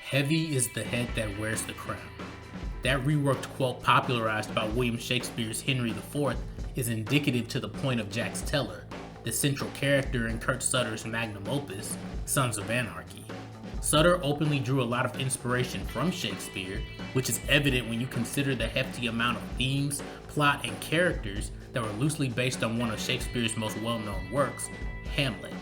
Heavy is the head that wears the crown. That reworked quote popularized by William Shakespeare's Henry IV is indicative to the point of Jax Teller, the central character in Kurt Sutter's magnum opus, Sons of Anarchy. Sutter openly drew a lot of inspiration from Shakespeare, which is evident when you consider the hefty amount of themes, plot, and characters that were loosely based on one of Shakespeare's most well-known works, Hamlet.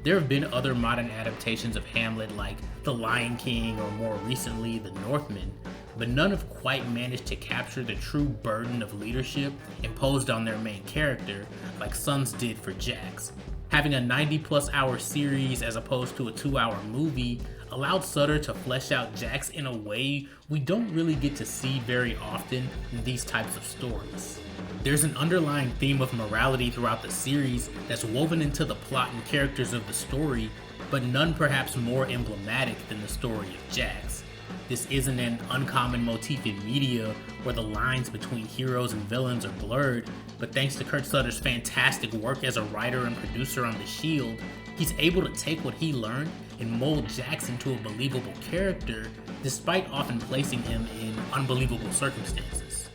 There have been other modern adaptations of Hamlet like The Lion King or more recently The Northman, but none have quite managed to capture the true burden of leadership imposed on their main character like Sons did for Jax. Having a 90+ hour series as opposed to a 2-hour movie allowed Sutter to flesh out Jax in a way we don't really get to see very often in these types of stories. There's an underlying theme of morality throughout the series that's woven into the plot and characters of the story, but none perhaps more emblematic than the story of Jax. This isn't an uncommon motif in media where the lines between heroes and villains are blurred, but thanks to Kurt Sutter's fantastic work as a writer and producer on The Shield, he's able to take what he learned and mold Jax into a believable character, despite often placing him in unbelievable circumstances.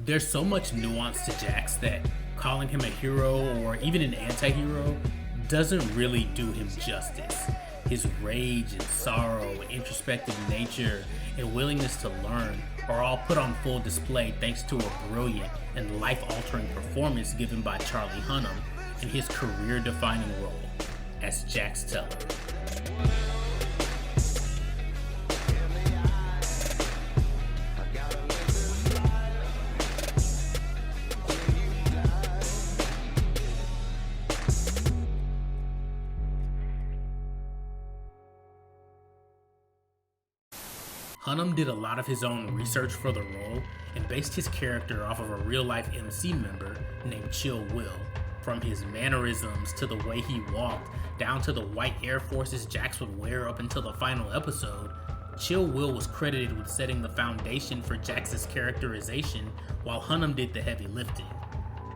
There's so much nuance to Jax that calling him a hero or even an anti-hero doesn't really do him justice. His rage and sorrow, introspective nature, and willingness to learn are all put on full display thanks to a brilliant and life-altering performance given by Charlie Hunnam in his career-defining role as Jax Teller. Hunnam did a lot of his own research for the role and based his character off of a real-life MC member named Chill Will. From his mannerisms to the way he walked, down to the white Air Forces Jax would wear up until the final episode, Chill Will was credited with setting the foundation for Jax's characterization while Hunnam did the heavy lifting.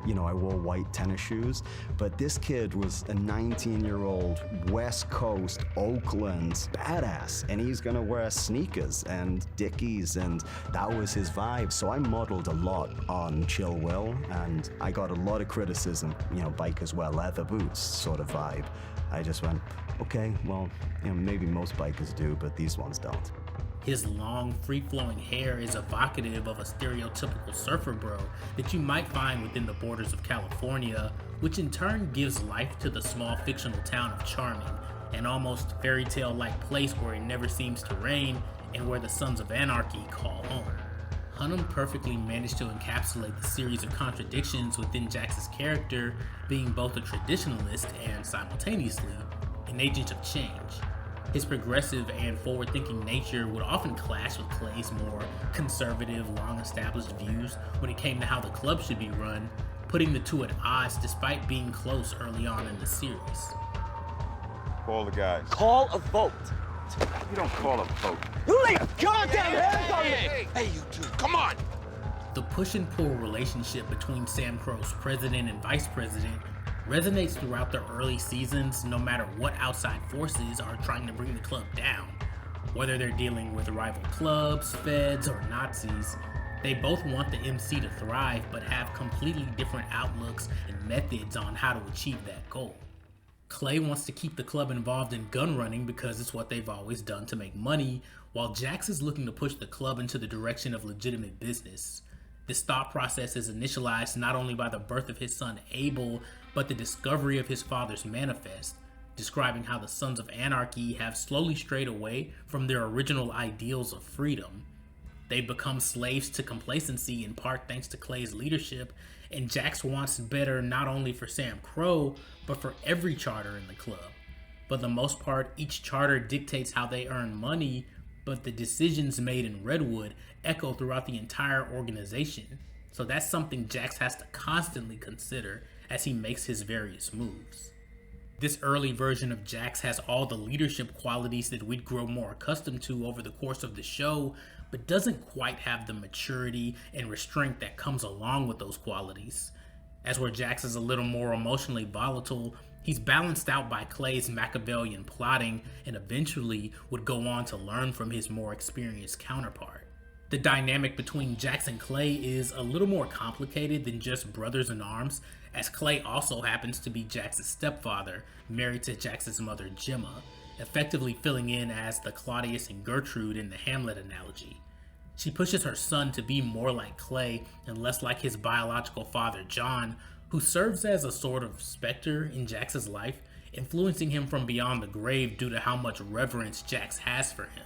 You know, I wore white tennis shoes, but this kid was a 19-year-old West Coast, Oakland badass, and he's gonna wear sneakers and Dickies, and that was his vibe. So I modeled a lot on Chill Will, and I got a lot of criticism, you know, bikers wear leather boots sort of vibe. I just went, okay, well, you know, maybe most bikers do, but these ones don't. His long, free-flowing hair is evocative of a stereotypical surfer bro that you might find within the borders of California, which in turn gives life to the small fictional town of Charming, an almost fairy tale-like place where it never seems to rain and where the Sons of Anarchy call home. Hunnam perfectly managed to encapsulate the series of contradictions within Jax's character, being both a traditionalist and simultaneously an agent of change. His progressive and forward-thinking nature would often clash with Clay's more conservative, long-established views when it came to how the club should be run, putting the two at odds despite being close early on in the series. Call the guys. Call a vote. You don't call a vote. You lay a goddamn hands on me! Hey, you two, come on! The push and pull relationship between Sam Crow's president and vice president resonates throughout the early seasons no matter what outside forces are trying to bring the club down. Whether they're dealing with rival clubs, feds, or Nazis, they both want the MC to thrive but have completely different outlooks and methods on how to achieve that goal. Clay wants to keep the club involved in gun running because it's what they've always done to make money, while Jax is looking to push the club into the direction of legitimate business. This thought process is initialized not only by the birth of his son Abel, but the discovery of his father's manifest, describing how the Sons of Anarchy have slowly strayed away from their original ideals of freedom. They've become slaves to complacency in part thanks to Clay's leadership, and Jax wants better not only for Sam Crow, but for every charter in the club. For the most part, each charter dictates how they earn money, but the decisions made in Redwood echo throughout the entire organization. So that's something Jax has to constantly consider as he makes his various moves. This early version of Jax has all the leadership qualities that we'd grow more accustomed to over the course of the show, but doesn't quite have the maturity and restraint that comes along with those qualities. As where Jax is a little more emotionally volatile, He's balanced out by Clay's Machiavellian plotting and eventually would go on to learn from his more experienced counterpart. The dynamic between Jax and Clay is a little more complicated than just brothers in arms, as Clay also happens to be Jax's stepfather, married to Jax's mother Gemma, effectively filling in as the Claudius and Gertrude in the Hamlet analogy. She pushes her son to be more like Clay and less like his biological father John, who serves as a sort of specter in Jax's life, influencing him from beyond the grave due to how much reverence Jax has for him.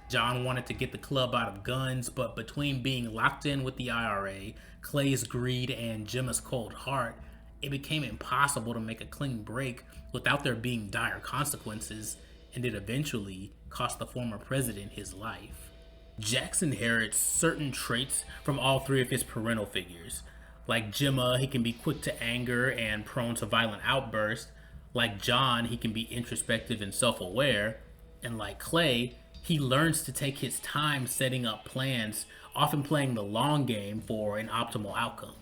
John wanted to get the club out of guns, but between being locked in with the IRA, Clay's greed, and Gemma's cold heart, it became impossible to make a clean break without there being dire consequences, and it eventually cost the former president his life. Jax inherits certain traits from all three of his parental figures. Like Gemma, he can be quick to anger and prone to violent outbursts. Like John, he can be introspective and self-aware. And like Clay, he learns to take his time setting up plans, often playing the long game for an optimal outcome.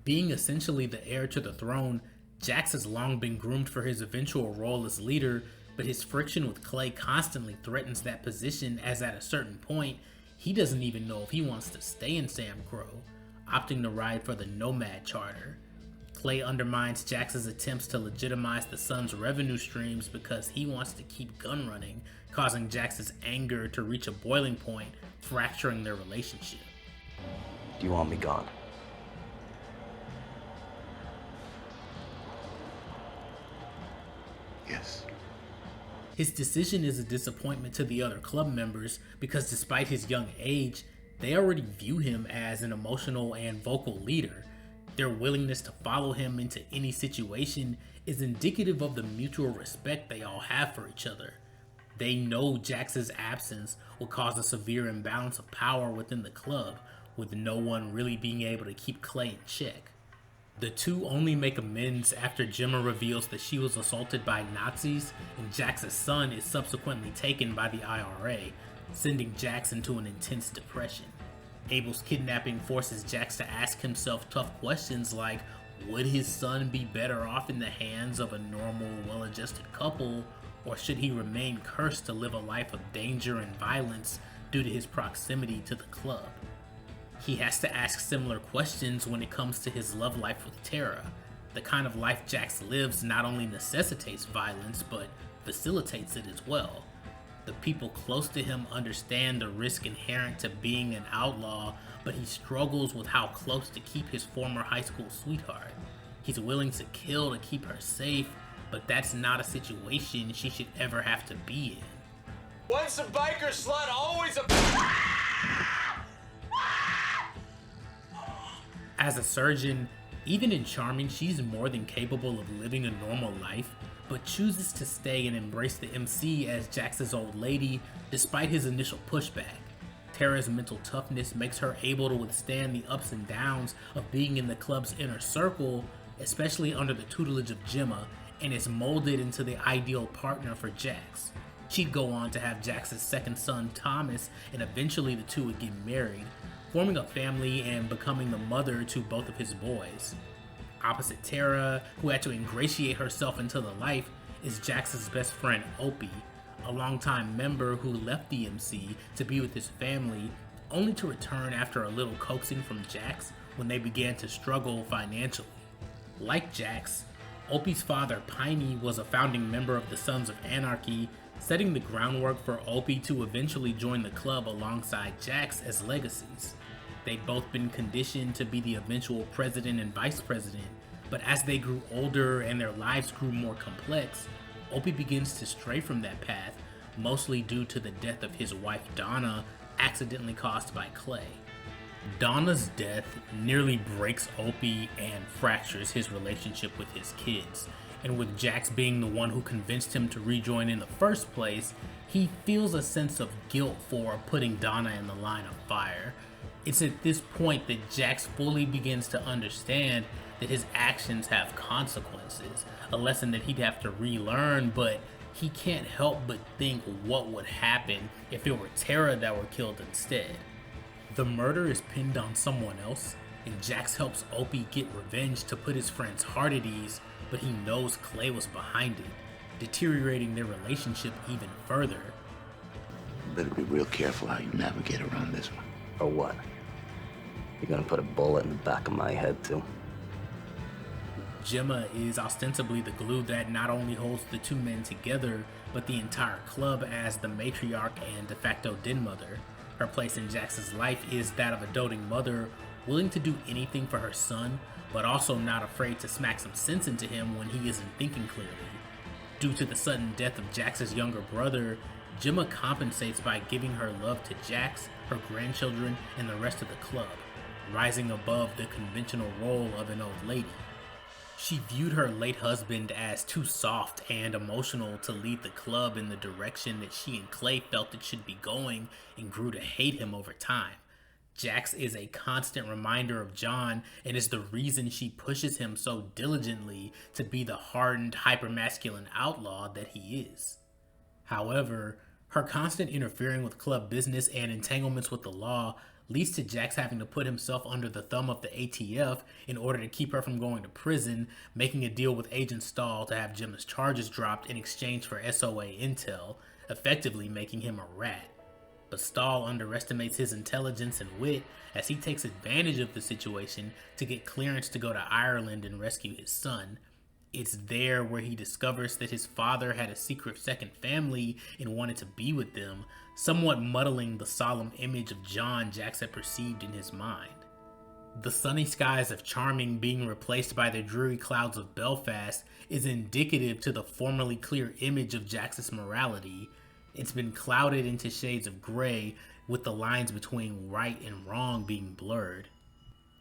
Being essentially the heir to the throne, Jax has long been groomed for his eventual role as leader, but his friction with Clay constantly threatens that position, as at a certain point, he doesn't even know if he wants to stay in Sam Crow, opting to ride for the Nomad Charter. Clay undermines Jax's attempts to legitimize the son's revenue streams because he wants to keep gun running, causing Jax's anger to reach a boiling point, fracturing their relationship. Do you want me gone? Yes. His decision is a disappointment to the other club members because despite his young age, they already view him as an emotional and vocal leader. Their willingness to follow him into any situation is indicative of the mutual respect they all have for each other. They know Jax's absence will cause a severe imbalance of power within the club, with no one really being able to keep Clay in check. The two only make amends after Gemma reveals that she was assaulted by Nazis, and Jax's son is subsequently taken by the IRA, sending Jax into an intense depression. Abel's kidnapping forces Jax to ask himself tough questions like, would his son be better off in the hands of a normal, well-adjusted couple, or should he remain cursed to live a life of danger and violence due to his proximity to the club? He has to ask similar questions when it comes to his love life with Tara. The kind of life Jax lives not only necessitates violence, but facilitates it as well. The people close to him understand the risk inherent to being an outlaw, but he struggles with how close to keep his former high school sweetheart. He's willing to kill to keep her safe, but that's not a situation she should ever have to be in. Once a biker slut, always a... As a surgeon, even in Charming, she's more than capable of living a normal life, but chooses to stay and embrace the MC as Jax's old lady despite his initial pushback. Tara's mental toughness makes her able to withstand the ups and downs of being in the club's inner circle, especially under the tutelage of Gemma, and is molded into the ideal partner for Jax. She'd go on to have Jax's second son, Thomas, and eventually the two would get married, forming a family and becoming the mother to both of his boys. Opposite Tara, who had to ingratiate herself into the life, is Jax's best friend Opie, a longtime member who left the MC to be with his family, only to return after a little coaxing from Jax when they began to struggle financially. Like Jax, Opie's father Piney was a founding member of the Sons of Anarchy, setting the groundwork for Opie to eventually join the club alongside Jax as legacies. They'd both been conditioned to be the eventual president and vice president, but as they grew older and their lives grew more complex, Opie begins to stray from that path, mostly due to the death of his wife Donna, accidentally caused by Clay. Donna's death nearly breaks Opie and fractures his relationship with his kids, and with Jax being the one who convinced him to rejoin in the first place, he feels a sense of guilt for putting Donna in the line of fire. It's at this point that Jax fully begins to understand that his actions have consequences, a lesson that he'd have to relearn, but he can't help but think what would happen if it were Tara that were killed instead. The murder is pinned on someone else, and Jax helps Opie get revenge to put his friend's heart at ease, but he knows Clay was behind it, deteriorating their relationship even further. You better be real careful how you navigate around this one. Or what? You're gonna put a bullet in the back of my head, too? Gemma is ostensibly the glue that not only holds the two men together, but the entire club as the matriarch and de facto den mother. Her place in Jax's life is that of a doting mother, willing to do anything for her son, but also not afraid to smack some sense into him when he isn't thinking clearly. Due to the sudden death of Jax's younger brother, Gemma compensates by giving her love to Jax, her grandchildren, and the rest of the club, rising above the conventional role of an old lady. She viewed her late husband as too soft and emotional to lead the club in the direction that she and Clay felt it should be going, and grew to hate him over time. Jax is a constant reminder of John and is the reason she pushes him so diligently to be the hardened, hypermasculine outlaw that he is. However, her constant interfering with club business and entanglements with the law leads to Jax having to put himself under the thumb of the ATF in order to keep her from going to prison, making a deal with Agent Stahl to have Gemma's charges dropped in exchange for SOA intel, effectively making him a rat. But Stahl underestimates his intelligence and wit as he takes advantage of the situation to get clearance to go to Ireland and rescue his son. It's there where he discovers that his father had a secret second family and wanted to be with them, somewhat muddling the solemn image of John Jax had perceived in his mind. The sunny skies of Charming being replaced by the dreary clouds of Belfast is indicative to the formerly clear image of Jax's morality. It's been clouded into shades of gray, with the lines between right and wrong being blurred.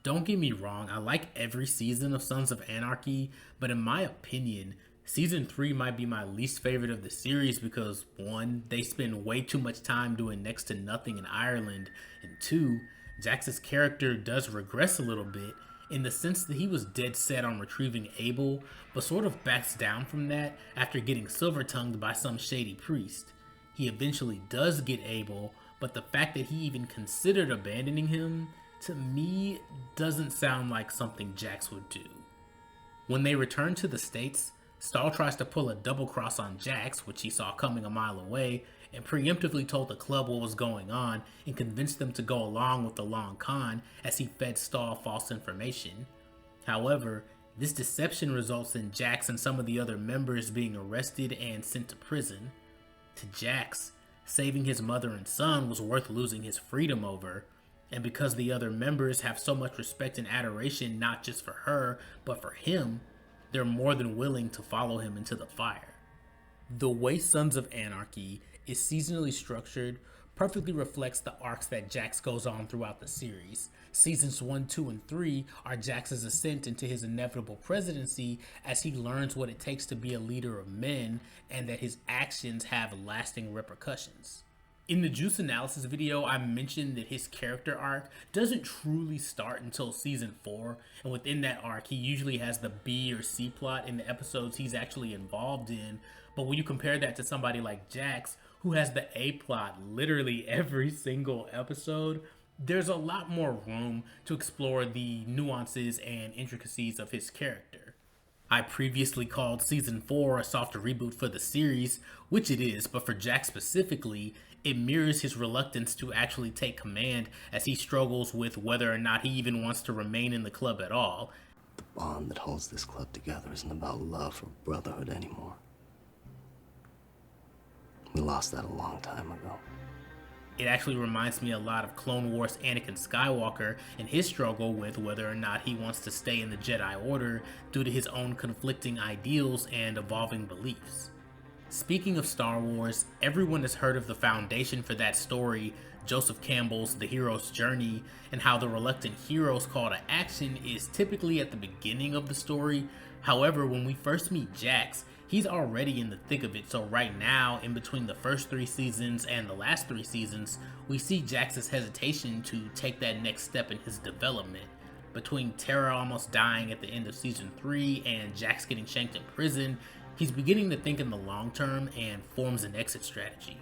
Don't get me wrong, I like every season of Sons of Anarchy, but in my opinion, Season 3 might be my least favorite of the series because 1, they spend way too much time doing next to nothing in Ireland, and 2, Jax's character does regress a little bit in the sense that he was dead set on retrieving Abel, but sort of backs down from that after getting silver-tongued by some shady priest. He eventually does get Abel, but the fact that he even considered abandoning him, to me, doesn't sound like something Jax would do. When they return to the States, Stahl tries to pull a double cross on Jax, which he saw coming a mile away, and preemptively told the club what was going on and convinced them to go along with the long con as he fed Stahl false information. However, this deception results in Jax and some of the other members being arrested and sent to prison. To Jax, saving his mother and son was worth losing his freedom over, and because the other members have so much respect and adoration not just for her, but for him, they're more than willing to follow him into the fire. The way Sons of Anarchy is seasonally structured perfectly reflects the arcs that Jax goes on throughout the series. Seasons 1, 2, and 3 are Jax's ascent into his inevitable presidency as he learns what it takes to be a leader of men and that his actions have lasting repercussions. In the Juice analysis video, I mentioned that his character arc doesn't truly start until season 4, and within that arc, he usually has the B or C plot in the episodes he's actually involved in. But when you compare that to somebody like Jax, who has the A plot literally every single episode, there's a lot more room to explore the nuances and intricacies of his character. I previously called season 4 a soft reboot for the series, which it is, but for Jax specifically, it mirrors his reluctance to actually take command as he struggles with whether or not he even wants to remain in the club at all. The bond that holds this club together isn't about love or brotherhood anymore. We lost that a long time ago. It actually reminds me a lot of Clone Wars Anakin Skywalker and his struggle with whether or not he wants to stay in the Jedi Order due to his own conflicting ideals and evolving beliefs. Speaking of Star Wars, everyone has heard of the foundation for that story, Joseph Campbell's The Hero's Journey, and how the reluctant hero's call to action is typically at the beginning of the story. However, when we first meet Jax, he's already in the thick of it, so right now, in between the first 3 seasons and the last 3 seasons, we see Jax's hesitation to take that next step in his development. Between Tara almost dying at the end of season 3 and Jax getting shanked in prison, he's beginning to think in the long term and forms an exit strategy.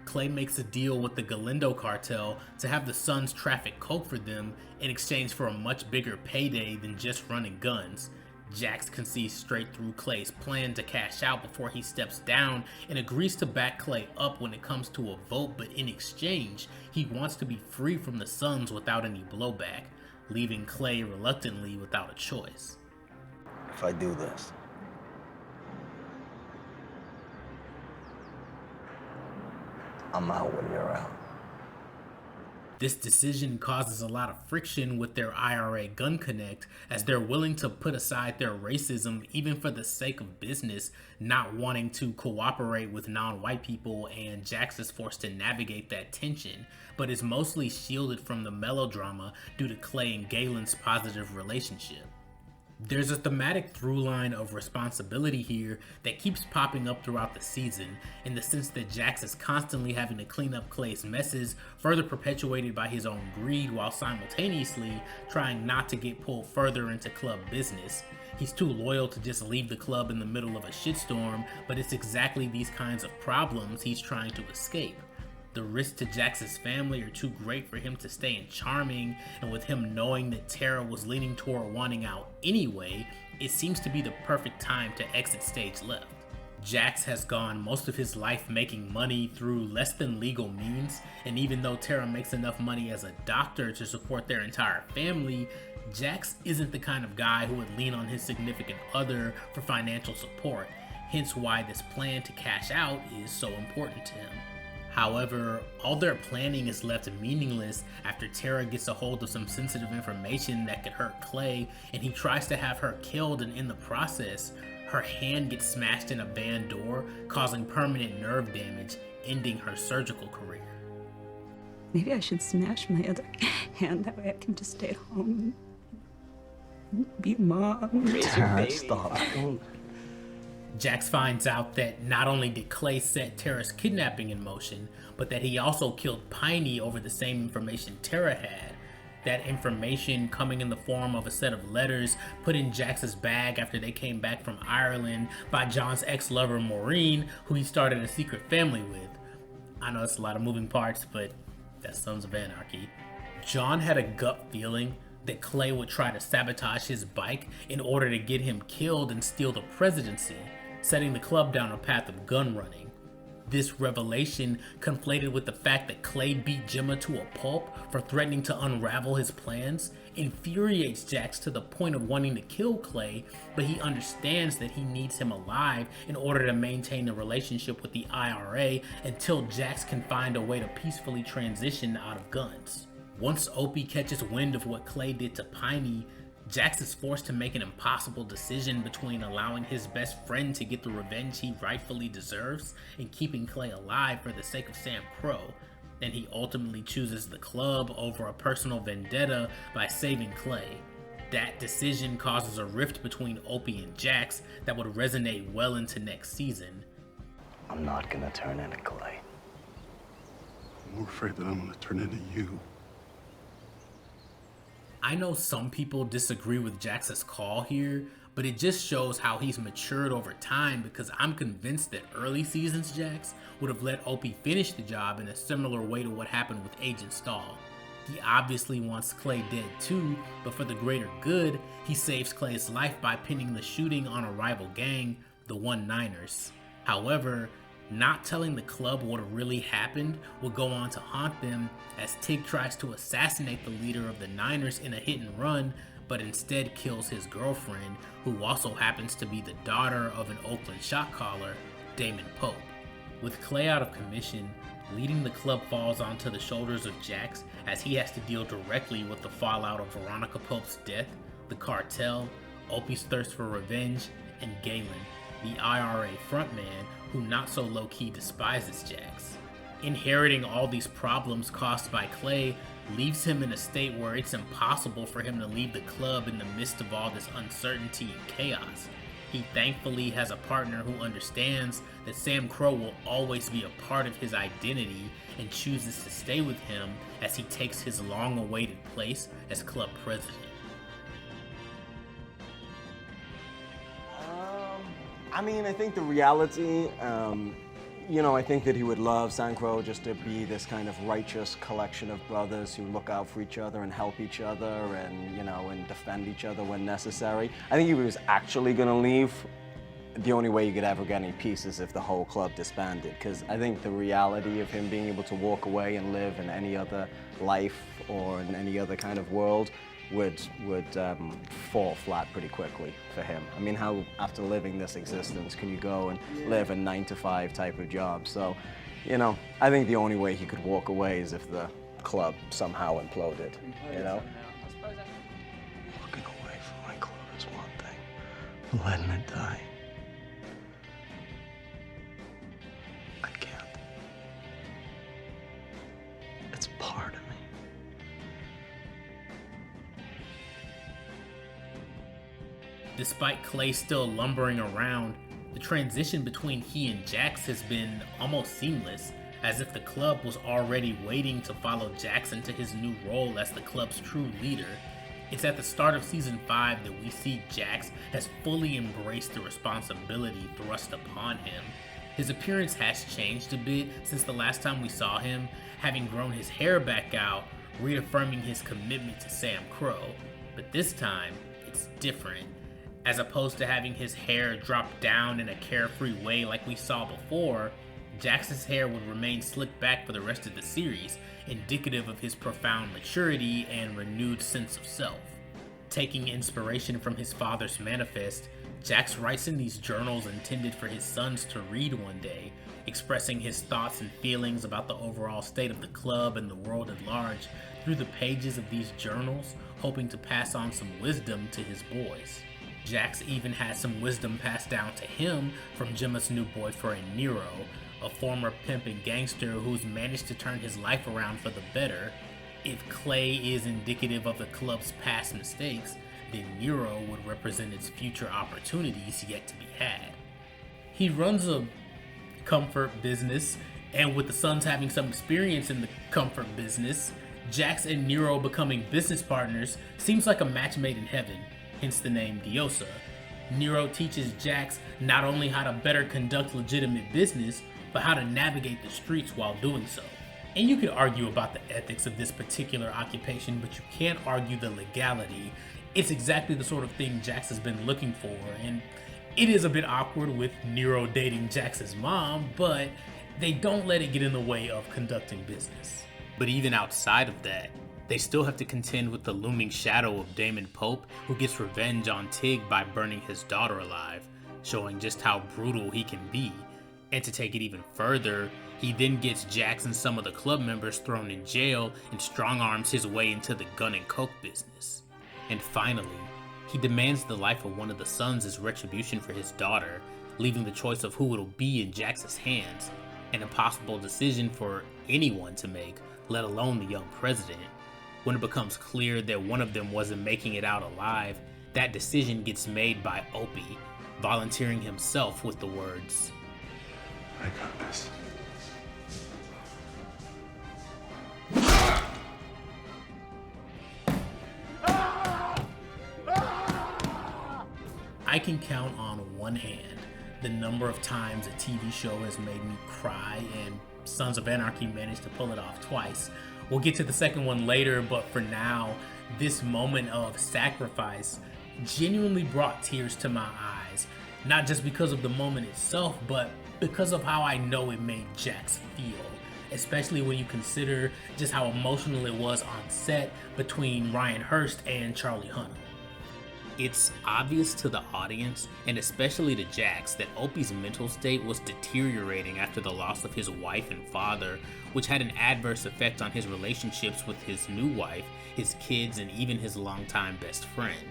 Clay makes a deal with the Galindo cartel to have the Sons traffic coke for them in exchange for a much bigger payday than just running guns. Jax can see straight through Clay's plan to cash out before he steps down and agrees to back Clay up when it comes to a vote, but in exchange, he wants to be free from the Suns without any blowback, leaving Clay reluctantly without a choice. If I do this, I'm out when you're out. This decision causes a lot of friction with their IRA gun connect, as they're willing to put aside their racism even for the sake of business, not wanting to cooperate with non-white people, and Jax is forced to navigate that tension, but is mostly shielded from the melodrama due to Clay and Galen's positive relationship. There's a thematic through line of responsibility here that keeps popping up throughout the season, in the sense that Jax is constantly having to clean up Clay's messes, further perpetuated by his own greed, while simultaneously trying not to get pulled further into club business. He's too loyal to just leave the club in the middle of a shitstorm, but it's exactly these kinds of problems he's trying to escape. The risks to Jax's family are too great for him to stay in Charming, and with him knowing that Tara was leaning toward wanting out anyway, it seems to be the perfect time to exit stage left. Jax has gone most of his life making money through less than legal means, and even though Tara makes enough money as a doctor to support their entire family, Jax isn't the kind of guy who would lean on his significant other for financial support, hence why this plan to cash out is so important to him. However, all their planning is left meaningless after Tara gets a hold of some sensitive information that could hurt Clay, and he tries to have her killed, and in the process, her hand gets smashed in a van door, causing permanent nerve damage, ending her surgical career. Maybe I should smash my other hand, that way I can just stay at home and be a mom, raise your baby. Stop. Jax finds out that not only did Clay set Tara's kidnapping in motion, but that he also killed Piney over the same information Tara had. That information coming in the form of a set of letters put in Jax's bag after they came back from Ireland by John's ex-lover Maureen, who he started a secret family with. I know it's a lot of moving parts, but that's Sons of Anarchy. John had a gut feeling that Clay would try to sabotage his bike in order to get him killed and steal the presidency, setting the club down a path of gun running. This revelation, conflated with the fact that Clay beat Gemma to a pulp for threatening to unravel his plans, infuriates Jax to the point of wanting to kill Clay, but he understands that he needs him alive in order to maintain the relationship with the IRA until Jax can find a way to peacefully transition out of guns. Once Opie catches wind of what Clay did to Piney, Jax is forced to make an impossible decision between allowing his best friend to get the revenge he rightfully deserves and keeping Clay alive for the sake of Sam Crow, and he ultimately chooses the club over a personal vendetta by saving Clay. That decision causes a rift between Opie and Jax that would resonate well into next season. I'm not gonna turn into Clay. I'm more afraid that I'm gonna turn into you. I know some people disagree with Jax's call here, but it just shows how he's matured over time, because I'm convinced that early seasons Jax would have let Opie finish the job in a similar way to what happened with Agent Stahl. He obviously wants Clay dead too, but for the greater good, he saves Clay's life by pinning the shooting on a rival gang, the 1-9ers. However, not telling the club what really happened will go on to haunt them, as Tig tries to assassinate the leader of the Niners in a hit and run, but instead kills his girlfriend, who also happens to be the daughter of an Oakland shot caller, Damon Pope. With Clay out of commission, leading the club falls onto the shoulders of Jax, as he has to deal directly with the fallout of Veronica Pope's death, the cartel, Opie's thirst for revenge, and Galen, the IRA frontman who not so low-key despises Jax. Inheriting all these problems caused by Clay leaves him in a state where it's impossible for him to leave the club in the midst of all this uncertainty and chaos. He thankfully has a partner who understands that Sam Crow will always be a part of his identity and chooses to stay with him as he takes his long-awaited place as club president. I mean, I think the reality, You know, I think that he would love Sankro just to be this kind of righteous collection of brothers who look out for each other and help each other and, you know, and defend each other when necessary. I think if he was actually going to leave, the only way you could ever get any peace is if the whole club disbanded, because I think the reality of him being able to walk away and live in any other life or in any other kind of world would fall flat pretty quickly for him. I mean, how after living this existence can you go and live a 9-to-5 type of job? So, you know, I think the only way he could walk away is if the club somehow imploded, you know? Walking away from my club is one thing, but letting it die, I can't. It's part of me. Despite Clay still lumbering around, the transition between he and Jax has been almost seamless, as if the club was already waiting to follow Jax into his new role as the club's true leader. It's at the start of Season 5 that we see Jax has fully embraced the responsibility thrust upon him. His appearance has changed a bit since the last time we saw him, having grown his hair back out, reaffirming his commitment to Sam Crow. But this time, it's different. As opposed to having his hair drop down in a carefree way like we saw before, Jax's hair would remain slicked back for the rest of the series, indicative of his profound maturity and renewed sense of self. Taking inspiration from his father's manifest, Jax writes in these journals intended for his sons to read one day, expressing his thoughts and feelings about the overall state of the club and the world at large through the pages of these journals, hoping to pass on some wisdom to his boys. Jax even had some wisdom passed down to him from Gemma's new boyfriend Nero, a former pimp and gangster who's managed to turn his life around for the better. If Clay is indicative of the club's past mistakes, then Nero would represent its future opportunities yet to be had. He runs a comfort business, and with the sons having some experience in the comfort business, Jax and Nero becoming business partners seems like a match made in heaven. Hence the name Diosa. Nero teaches Jax not only how to better conduct legitimate business, but how to navigate the streets while doing so. And you could argue about the ethics of this particular occupation, but you can't argue the legality. It's exactly the sort of thing Jax has been looking for, and it is a bit awkward with Nero dating Jax's mom, but they don't let it get in the way of conducting business. But even outside of that, they still have to contend with the looming shadow of Damon Pope, who gets revenge on Tig by burning his daughter alive, showing just how brutal he can be. And to take it even further, he then gets Jax and some of the club members thrown in jail and strong-arms his way into the gun and coke business. And finally, he demands the life of one of the sons as retribution for his daughter, leaving the choice of who it'll be in Jax's hands, an impossible decision for anyone to make, let alone the young president. When it becomes clear that one of them wasn't making it out alive, that decision gets made by Opie, volunteering himself with the words, I got this. I can count on one hand the number of times a TV show has made me cry, and Sons of Anarchy managed to pull it off twice. We'll get to the second one later, but for now, this moment of sacrifice genuinely brought tears to my eyes, not just because of the moment itself, but because of how I know it made Jax feel, especially when you consider just how emotional it was on set between Ryan Hurst and Charlie Hunnam. It's obvious to the audience, and especially to Jax, that Opie's mental state was deteriorating after the loss of his wife and father, which had an adverse effect on his relationships with his new wife, his kids, and even his longtime best friend.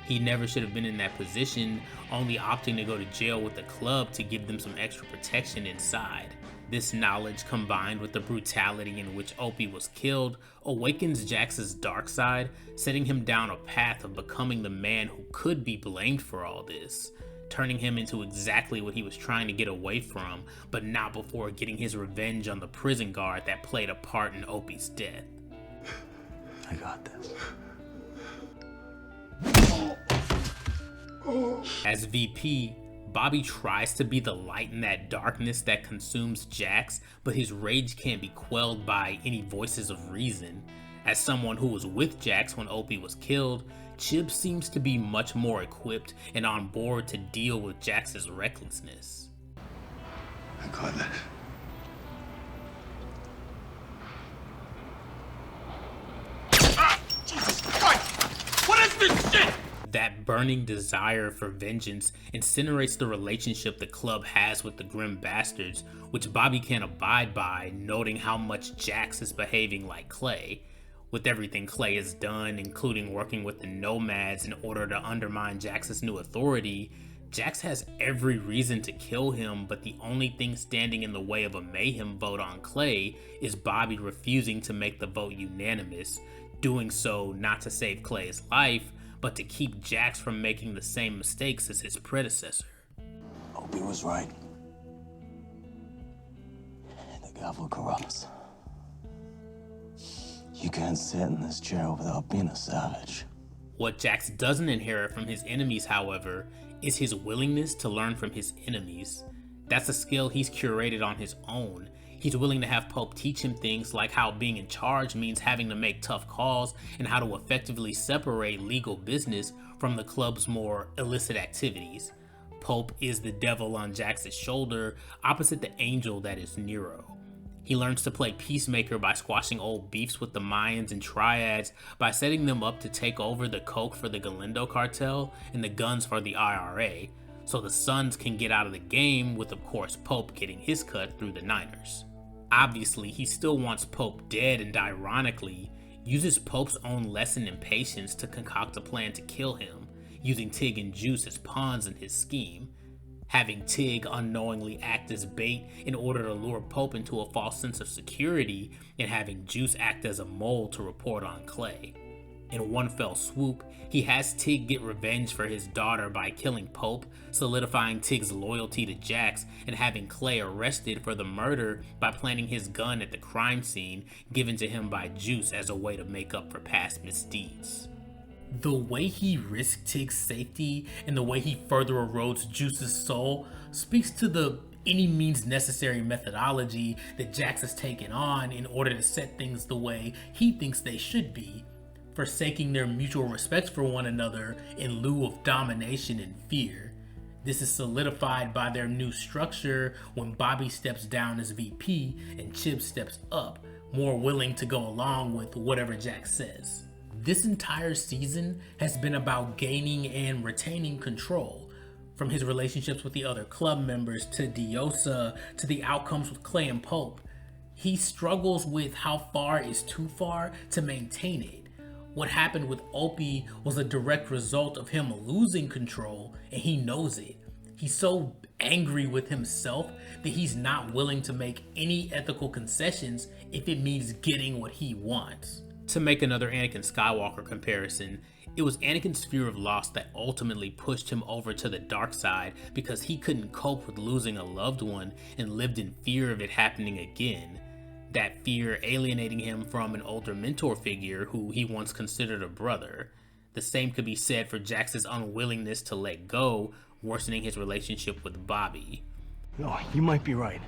He never should have been in that position, only opting to go to jail with the club to give them some extra protection inside. This knowledge, combined with the brutality in which Opie was killed, awakens Jax's dark side, setting him down a path of becoming the man who could be blamed for all this, turning him into exactly what he was trying to get away from, but not before getting his revenge on the prison guard that played a part in Opie's death. I got this. As VP, Bobby tries to be the light in that darkness that consumes Jax, but his rage can't be quelled by any voices of reason. As someone who was with Jax when Opie was killed, Chib seems to be much more equipped and on board to deal with Jax's recklessness. I got this. Jesus Christ! What is this shit? That burning desire for vengeance incinerates the relationship the club has with the Grim Bastards, which Bobby can't abide by, noting how much Jax is behaving like Clay. With everything Clay has done, including working with the Nomads in order to undermine Jax's new authority, Jax has every reason to kill him, but the only thing standing in the way of a mayhem vote on Clay is Bobby refusing to make the vote unanimous, doing so not to save Clay's life, but to keep Jax from making the same mistakes as his predecessor. Opie was right. The gavel corrupts. You can't sit in this chair without being a savage. What Jax doesn't inherit from his enemies, however, is his willingness to learn from his enemies. That's a skill he's curated on his own. He's willing to have Pope teach him things like how being in charge means having to make tough calls and how to effectively separate legal business from the club's more illicit activities. Pope is the devil on Jax's shoulder, opposite the angel that is Nero. He learns to play peacemaker by squashing old beefs with the Mayans and Triads, by setting them up to take over the coke for the Galindo cartel and the guns for the IRA, so the Suns can get out of the game, with of course Pope getting his cut through the Niners. Obviously, he still wants Pope dead and ironically uses Pope's own lesson in patience to concoct a plan to kill him, using Tig and Juice as pawns in his scheme. Having Tig unknowingly act as bait in order to lure Pope into a false sense of security, and having Juice act as a mole to report on Clay. In one fell swoop, he has Tig get revenge for his daughter by killing Pope, solidifying Tig's loyalty to Jax, and having Clay arrested for the murder by planting his gun at the crime scene given to him by Juice as a way to make up for past misdeeds. The way he risked Tig's safety and the way he further erodes Juice's soul speaks to the any means necessary methodology that Jax has taken on in order to set things the way he thinks they should be, forsaking their mutual respect for one another in lieu of domination and fear. This is solidified by their new structure when Bobby steps down as VP and Chib steps up, more willing to go along with whatever Jax says. This entire season has been about gaining and retaining control, from his relationships with the other club members to Diosa to the outcomes with Clay and Pope. He struggles with how far is too far to maintain it. What happened with Opie was a direct result of him losing control, and he knows it. He's so angry with himself that he's not willing to make any ethical concessions if it means getting what he wants. To make another Anakin Skywalker comparison, it was Anakin's fear of loss that ultimately pushed him over to the dark side, because he couldn't cope with losing a loved one and lived in fear of it happening again. That fear alienating him from an older mentor figure who he once considered a brother. The same could be said for Jax's unwillingness to let go, worsening his relationship with Bobby. No, you might be right.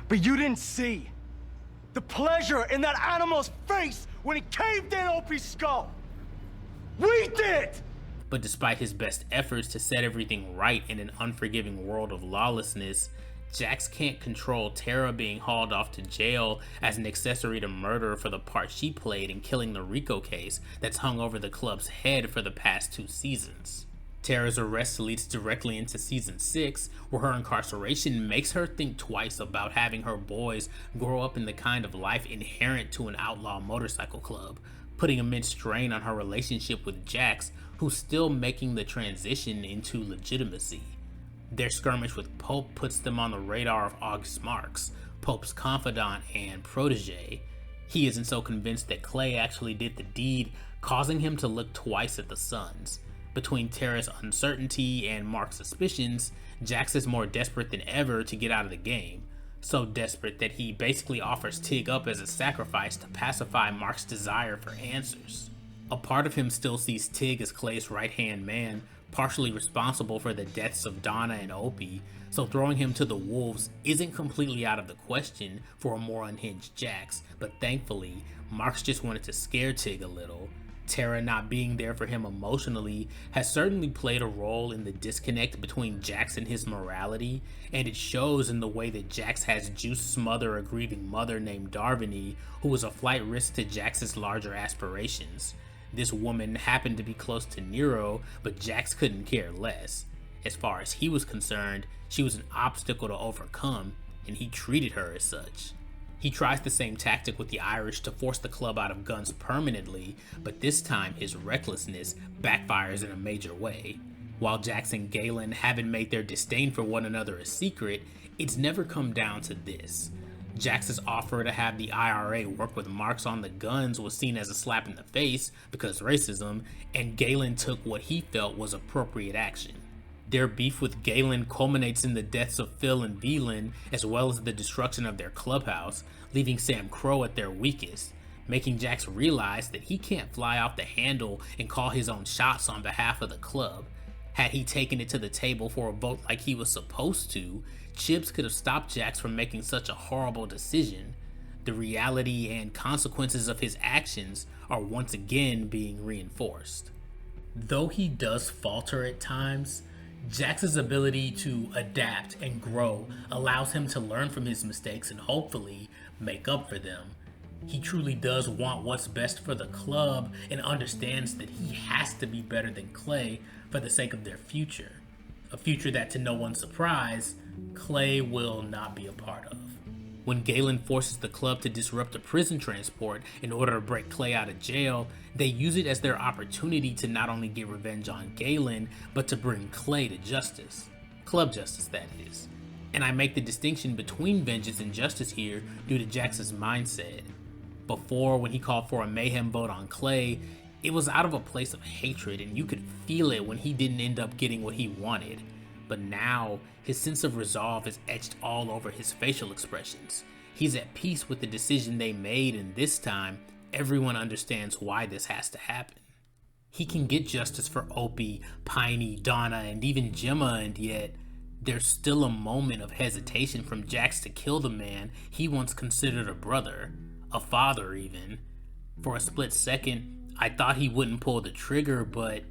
But you didn't see the pleasure in that animal's face when he caved in Opie's skull. We did! But despite his best efforts to set everything right in an unforgiving world of lawlessness, Jax can't control Tara being hauled off to jail as an accessory to murder for the part she played in killing the Rico case that's hung over the club's head for the past 2 seasons. Tara's arrest leads directly into season 6, where her incarceration makes her think twice about having her boys grow up in the kind of life inherent to an outlaw motorcycle club, putting immense strain on her relationship with Jax, who's still making the transition into legitimacy. Their skirmish with Pope puts them on the radar of August Marks, Pope's confidant and protege. He isn't so convinced that Clay actually did the deed, causing him to look twice at the Suns. Between Tara's uncertainty and Mark's suspicions, Jax is more desperate than ever to get out of the game. So desperate that he basically offers Tig up as a sacrifice to pacify Mark's desire for answers. A part of him still sees Tig as Clay's right-hand man, partially responsible for the deaths of Donna and Opie, so throwing him to the wolves isn't completely out of the question for a more unhinged Jax, but thankfully, Marks just wanted to scare Tig a little. Tara not being there for him emotionally has certainly played a role in the disconnect between Jax and his morality, and it shows in the way that Jax has Juice smother a grieving mother named Darvini, who was a flight risk to Jax's larger aspirations. This woman happened to be close to Nero, but Jax couldn't care less. As far as he was concerned, she was an obstacle to overcome, and he treated her as such. He tries the same tactic with the Irish to force the club out of guns permanently, but this time his recklessness backfires in a major way. While Jax and Galen haven't made their disdain for one another a secret, it's never come down to this. Jax's offer to have the IRA work with Marks on the guns was seen as a slap in the face because racism, and Galen took what he felt was appropriate action. Their beef with Galen culminates in the deaths of Phil and Velan, as well as the destruction of their clubhouse, leaving Sam Crow at their weakest, making Jax realize that he can't fly off the handle and call his own shots on behalf of the club. Had he taken it to the table for a vote like he was supposed to, Chips could have stopped Jax from making such a horrible decision. The reality and consequences of his actions are once again being reinforced. Though he does falter at times, Jax's ability to adapt and grow allows him to learn from his mistakes and hopefully make up for them. He truly does want what's best for the club and understands that he has to be better than Clay for the sake of their future. A future that, to no one's surprise, Clay will not be a part of. When Galen forces the club to disrupt a prison transport in order to break Clay out of jail, they use it as their opportunity to not only get revenge on Galen, but to bring Clay to justice. Club justice, that is. And I make the distinction between vengeance and justice here due to Jax's mindset. Before, when he called for a mayhem vote on Clay, it was out of a place of hatred, and you could feel it when he didn't end up getting what he wanted. But now, his sense of resolve is etched all over his facial expressions. He's at peace with the decision they made, and this time, everyone understands why this has to happen. He can get justice for Opie, Piney, Donna, and even Gemma, and yet, there's still a moment of hesitation from Jax to kill the man he once considered a brother, a father even. For a split second, I thought he wouldn't pull the trigger, but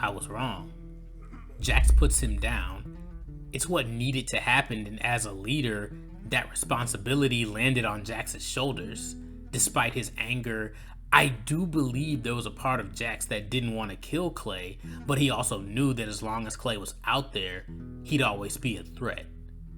I was wrong. Jax puts him down. It's what needed to happen, and as a leader, that responsibility landed on Jax's shoulders. Despite his anger, I do believe there was a part of Jax that didn't want to kill Clay, but he also knew that as long as Clay was out there, he'd always be a threat.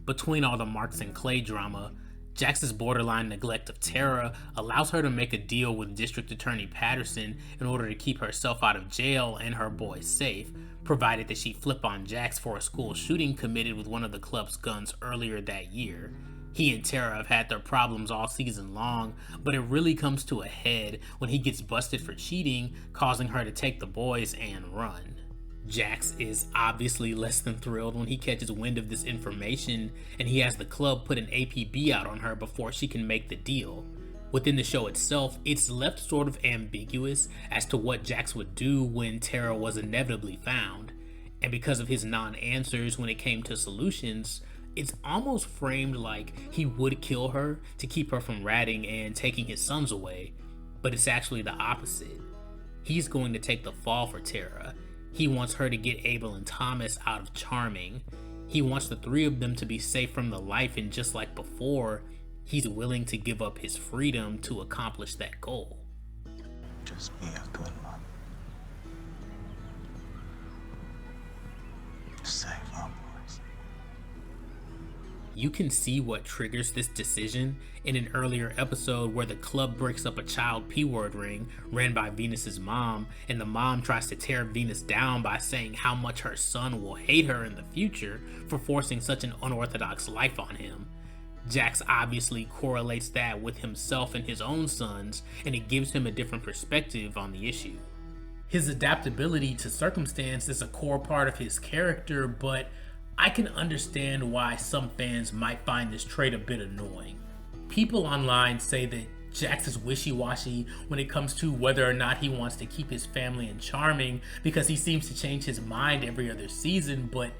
Between all the Marks and Clay drama, Jax's borderline neglect of Tara allows her to make a deal with District Attorney Patterson in order to keep herself out of jail and her boys safe, provided that she flip on Jax for a school shooting committed with one of the club's guns earlier that year. He and Tara have had their problems all season long, but it really comes to a head when he gets busted for cheating, causing her to take the boys and run. Jax is obviously less than thrilled when he catches wind of this information, and he has the club put an APB out on her before she can make the deal. Within the show itself, it's left sort of ambiguous as to what Jax would do when Tara was inevitably found, and because of his non-answers when it came to solutions, it's almost framed like he would kill her to keep her from ratting and taking his sons away, but it's actually the opposite. He's going to take the fall for Tara. He wants her to get Abel and Thomas out of Charming. He wants the three of them to be safe from the life, and just like before, he's willing to give up his freedom to accomplish that goal. Just be a good mom. Save our boys. You can see what triggers this decision in an earlier episode where the club breaks up a child P-word ring ran by Venus's mom, and the mom tries to tear Venus down by saying how much her son will hate her in the future for forcing such an unorthodox life on him. Jax obviously correlates that with himself and his own sons, and it gives him a different perspective on the issue. His adaptability to circumstance is a core part of his character, but I can understand why some fans might find this trait a bit annoying. People online say that Jax is wishy-washy when it comes to whether or not he wants to keep his family in Charming because he seems to change his mind every other season, but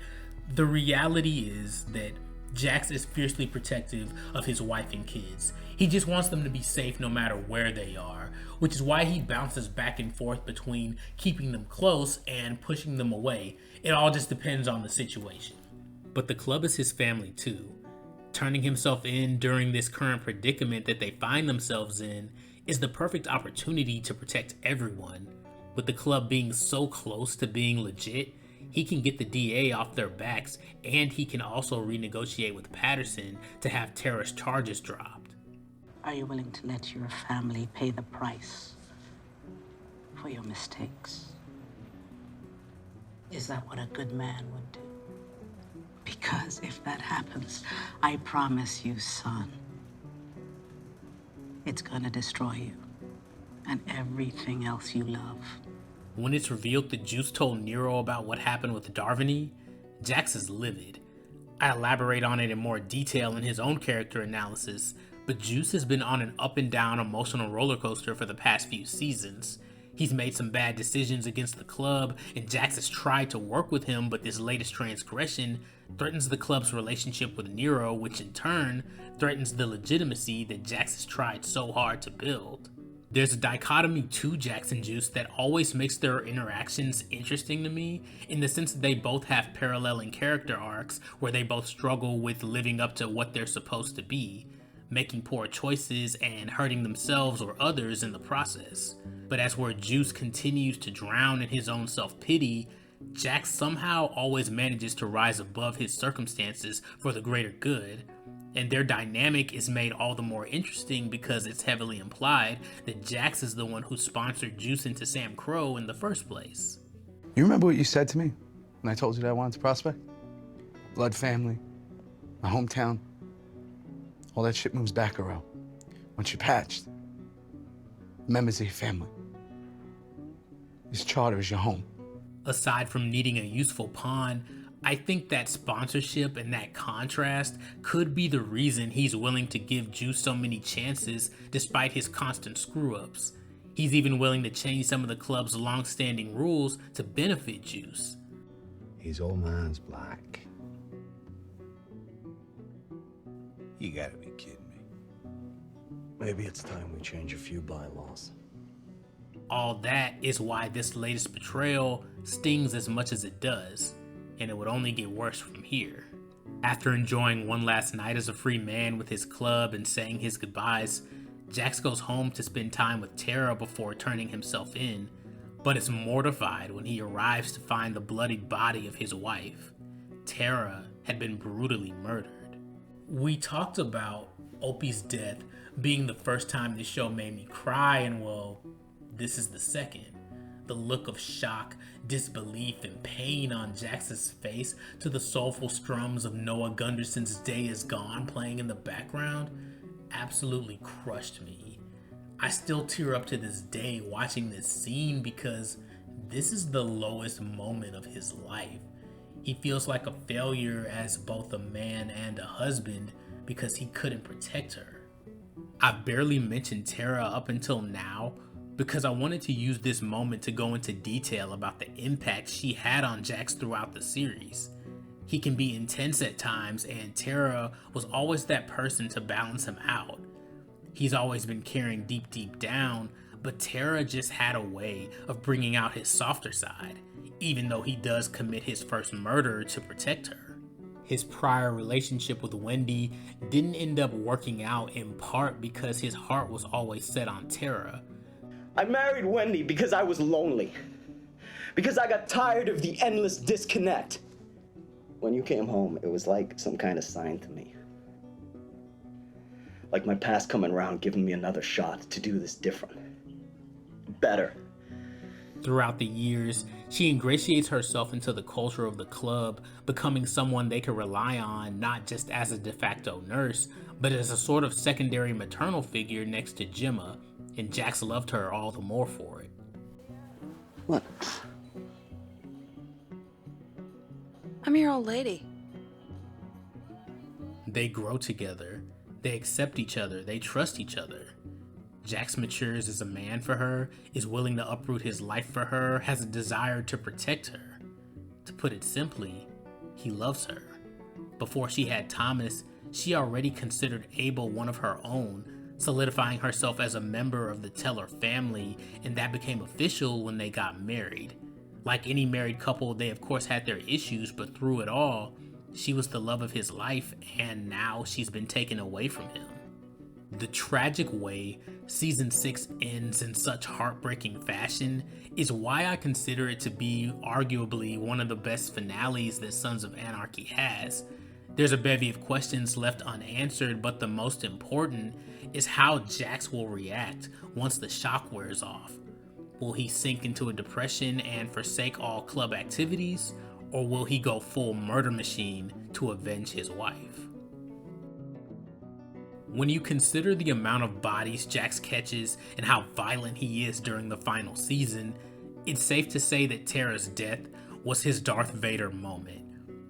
the reality is that Jax is fiercely protective of his wife and kids. He just wants them to be safe no matter where they are, which is why he bounces back and forth between keeping them close and pushing them away. It all just depends on the situation. But the club is his family too. Turning himself in during this current predicament that they find themselves in is the perfect opportunity to protect everyone. With the club being so close to being legit, he can get the DA off their backs, and he can also renegotiate with Patterson to have Tara's charges dropped. Are you willing to let your family pay the price for your mistakes? Is that what a good man would do? Because if that happens, I promise you, son, it's gonna destroy you and everything else you love. When it's revealed that Juice told Nero about what happened with Darvany, Jax is livid. I elaborate on it in more detail in his own character analysis, but Juice has been on an up and down emotional roller coaster for the past few seasons. He's made some bad decisions against the club, and Jax has tried to work with him, but this latest transgression threatens the club's relationship with Nero, which in turn threatens the legitimacy that Jax has tried so hard to build. There's a dichotomy to Jax and Juice that always makes their interactions interesting to me, in the sense that they both have paralleling character arcs where they both struggle with living up to what they're supposed to be, making poor choices and hurting themselves or others in the process. But as where Juice continues to drown in his own self-pity, Jax somehow always manages to rise above his circumstances for the greater good, and their dynamic is made all the more interesting because it's heavily implied that Jax is the one who sponsored Juice into Sam Crow in the first place. You remember what you said to me when I told you that I wanted to prospect? Blood family, my hometown, all that shit moves back around. Once you're patched, members of your family. This charter is your home. Aside from needing a useful pawn, I think that sponsorship and that contrast could be the reason he's willing to give Juice so many chances despite his constant screw-ups. He's even willing to change some of the club's long-standing rules to benefit Juice. He's all man's black. You gotta be kidding me. Maybe it's time we change a few bylaws. All that is why this latest betrayal stings as much as it does, and it would only get worse from here. After enjoying one last night as a free man with his club and saying his goodbyes, Jax goes home to spend time with Tara before turning himself in, but is mortified when he arrives to find the bloodied body of his wife. Tara had been brutally murdered. We talked about Opie's death being the first time this show made me cry, and well, this is the second. The look of shock, disbelief, and pain on Jax's face to the soulful strums of Noah Gunderson's Day Is Gone playing in the background absolutely crushed me. I still tear up to this day watching this scene because this is the lowest moment of his life. He feels like a failure as both a man and a husband because he couldn't protect her. I've barely mentioned Tara up until now because I wanted to use this moment to go into detail about the impact she had on Jax throughout the series. He can be intense at times, and Tara was always that person to balance him out. He's always been caring deep down, but Tara just had a way of bringing out his softer side, even though he does commit his first murder to protect her. His prior relationship with Wendy didn't end up working out in part because his heart was always set on Tara. I married Wendy because I was lonely. Because I got tired of the endless disconnect. When you came home, it was like some kind of sign to me. Like my past coming around, giving me another shot to do this different. Better. Throughout the years, she ingratiates herself into the culture of the club, becoming someone they can rely on not just as a de facto nurse, but as a sort of secondary maternal figure next to Gemma, and Jax loved her all the more for it. What? I'm your old lady. They grow together, they accept each other, they trust each other. Jax matures as a man for her, is willing to uproot his life for her, has a desire to protect her. To put it simply, he loves her. Before she had Thomas, she already considered Abel one of her own, solidifying herself as a member of the Teller family, and that became official when they got married. Like any married couple, they of course had their issues, but through it all, she was the love of his life, and now she's been taken away from him. The tragic way season 6 ends in such heartbreaking fashion is why I consider it to be arguably one of the best finales that Sons of Anarchy has. There's a bevy of questions left unanswered, but the most important is how Jax will react once the shock wears off. Will he sink into a depression and forsake all club activities, or will he go full murder machine to avenge his wife? When you consider the amount of bodies Jax catches and how violent he is during the final season, it's safe to say that Tara's death was his Darth Vader moment.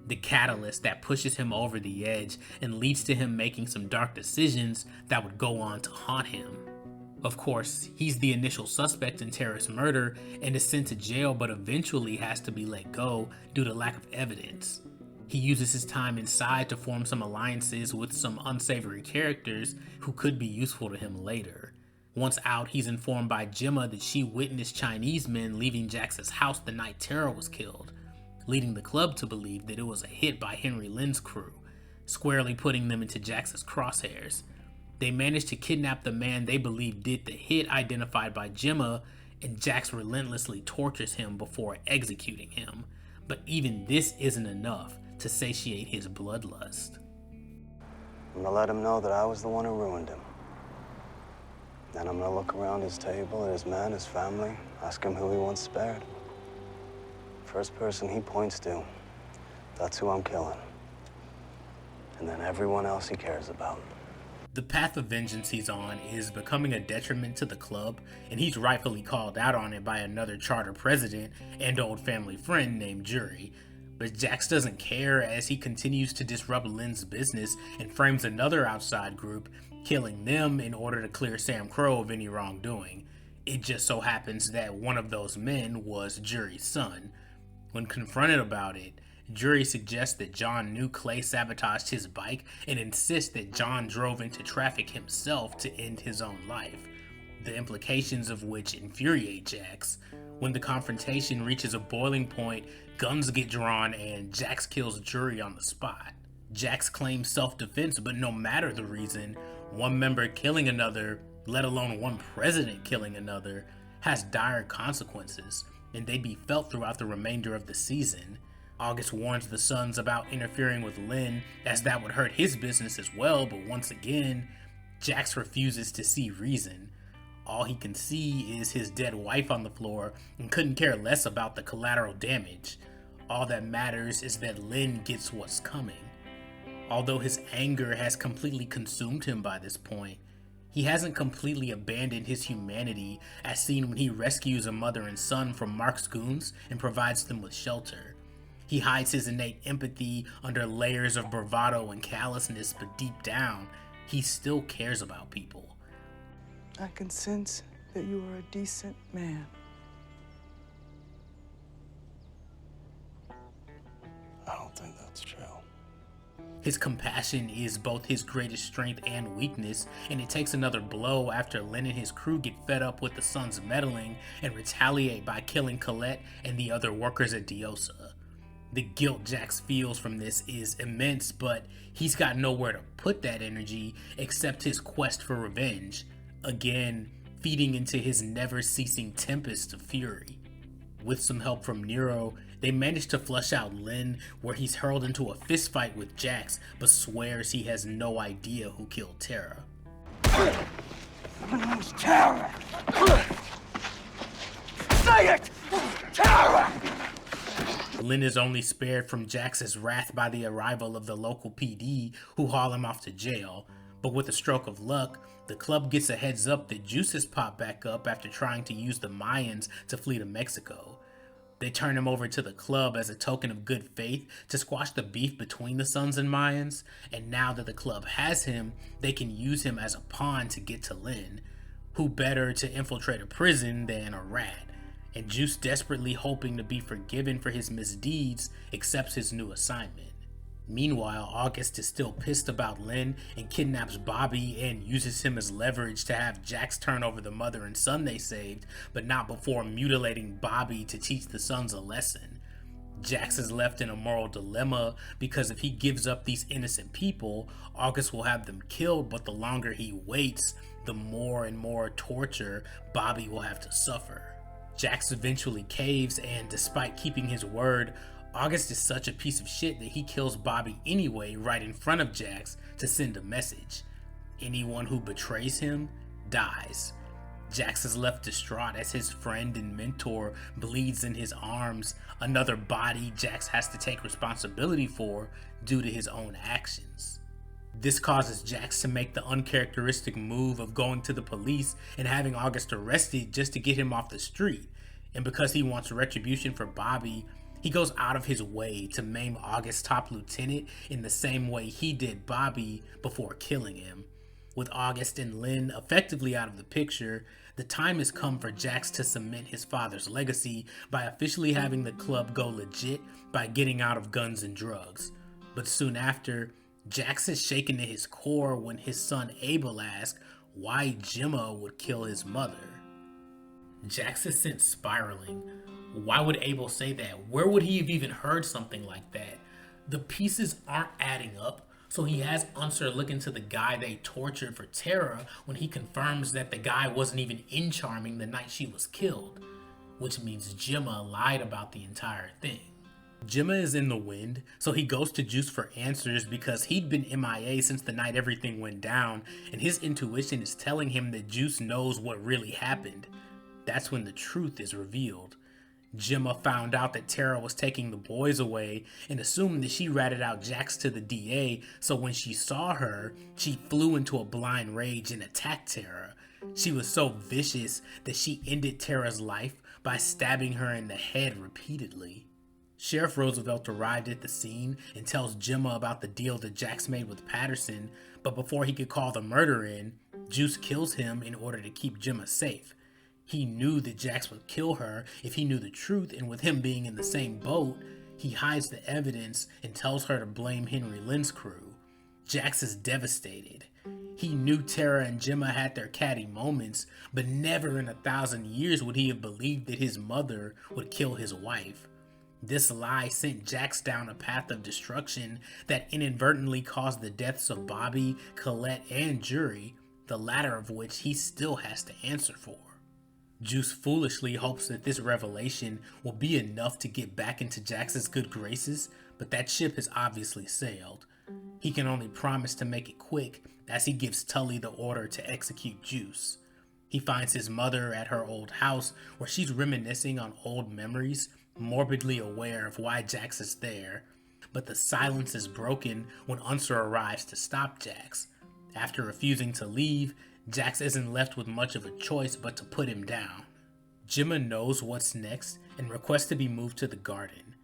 The catalyst that pushes him over the edge and leads to him making some dark decisions that would go on to haunt him. Of course, he's the initial suspect in Tara's murder and is sent to jail, but eventually has to be let go due to lack of evidence. He uses his time inside to form some alliances with some unsavory characters who could be useful to him later. Once out, he's informed by Gemma that she witnessed Chinese men leaving Jax's house the night Tara was killed, leading the club to believe that it was a hit by Henry Lynn's crew, squarely putting them into Jax's crosshairs. They managed to kidnap the man they believe did the hit identified by Gemma, and Jax relentlessly tortures him before executing him. But even this isn't enough to satiate his bloodlust. I'm gonna let him know that I was the one who ruined him. Then I'm gonna look around his table at his men, his family, ask him who he wants spared. First person he points to, that's who I'm killing. And then everyone else he cares about. The path of vengeance he's on is becoming a detriment to the club, and he's rightfully called out on it by another charter president and old family friend named Jury. But Jax doesn't care as he continues to disrupt Lynn's business and frames another outside group, killing them in order to clear Sam Crow of any wrongdoing. It just so happens that one of those men was Jury's son. When confronted about it, Jury suggests that John knew Clay sabotaged his bike and insists that John drove into traffic himself to end his own life, the implications of which infuriate Jax. When the confrontation reaches a boiling point, guns get drawn and Jax kills Jury on the spot. Jax claims self-defense, but no matter the reason, one member killing another, let alone one president killing another, has dire consequences, and they'd be felt throughout the remainder of the season. August warns the Sons about interfering with Lynn, as that would hurt his business as well, but once again, Jax refuses to see reason. All he can see is his dead wife on the floor and couldn't care less about the collateral damage. All that matters is that Lynn gets what's coming. Although his anger has completely consumed him by this point, he hasn't completely abandoned his humanity, as seen when he rescues a mother and son from Mark's goons and provides them with shelter. He hides his innate empathy under layers of bravado and callousness, but deep down, he still cares about people. I can sense that you are a decent man. I don't think that's true. His compassion is both his greatest strength and weakness, and it takes another blow after Lynn and his crew get fed up with the Sons meddling and retaliate by killing Colette and the other workers at Diosa. The guilt Jax feels from this is immense, but he's got nowhere to put that energy except his quest for revenge, again feeding into his never-ceasing tempest of fury. With some help from Nero, they manage to flush out Lynn, where he's hurled into a fistfight with Jax, but swears he has no idea who killed Tara. My name's Tara! Say it! Tara! Lynn is only spared from Jax's wrath by the arrival of the local PD, who haul him off to jail, but with a stroke of luck, the club gets a heads up that juices pop back up after trying to use the Mayans to flee to Mexico. They turn him over to the club as a token of good faith to squash the beef between the Sons and Mayans, and now that the club has him, they can use him as a pawn to get to Lynn. Who better to infiltrate a prison than a rat? And Juice, desperately hoping to be forgiven for his misdeeds, accepts his new assignment. Meanwhile, August is still pissed about Lynn and kidnaps Bobby and uses him as leverage to have Jax turn over the mother and son they saved, but not before mutilating Bobby to teach the sons a lesson. Jax is left in a moral dilemma because if he gives up these innocent people, August will have them killed, but the longer he waits, the more and more torture Bobby will have to suffer. Jax eventually caves, and despite keeping his word, August is such a piece of shit that he kills Bobby anyway right in front of Jax to send a message. Anyone who betrays him dies. Jax is left distraught as his friend and mentor bleeds in his arms, another body Jax has to take responsibility for due to his own actions. This causes Jax to make the uncharacteristic move of going to the police and having August arrested just to get him off the street. And because he wants retribution for Bobby, he goes out of his way to maim August's top lieutenant in the same way he did Bobby before killing him. With August and Lynn effectively out of the picture, the time has come for Jax to cement his father's legacy by officially having the club go legit by getting out of guns and drugs. But soon after, Jax is shaken to his core when his son Abel asks why Gemma would kill his mother. Jax is sent spiraling. Why would Abel say that? Where would he have even heard something like that? The pieces aren't adding up, so he has Unser look into the guy they tortured for Tara when he confirms that the guy wasn't even in Charming the night she was killed, which means Gemma lied about the entire thing. Gemma is in the wind, so he goes to Juice for answers because he'd been MIA since the night everything went down, and his intuition is telling him that Juice knows what really happened. That's when the truth is revealed. Gemma found out that Tara was taking the boys away and assumed that she ratted out Jax to the DA, so when she saw her, she flew into a blind rage and attacked Tara. She was so vicious that she ended Tara's life by stabbing her in the head repeatedly. Sheriff Roosevelt arrived at the scene and tells Gemma about the deal that Jax made with Patterson, but before he could call the murder in, Juice kills him in order to keep Gemma safe. He knew that Jax would kill her if he knew the truth, and with him being in the same boat, he hides the evidence and tells her to blame Henry Lynn's crew. Jax is devastated. He knew Tara and Gemma had their catty moments, but never in 1,000 years would he have believed that his mother would kill his wife. This lie sent Jax down a path of destruction that inadvertently caused the deaths of Bobby, Colette, and Jury, the latter of which he still has to answer for. Juice foolishly hopes that this revelation will be enough to get back into Jax's good graces, but that ship has obviously sailed. He can only promise to make it quick as he gives Tully the order to execute Juice. He finds his mother at her old house where she's reminiscing on old memories, morbidly aware of why Jax is there, but the silence is broken when Unser arrives to stop Jax. After refusing to leave, Jax isn't left with much of a choice but to put him down. Gemma knows what's next and requests to be moved to the garden.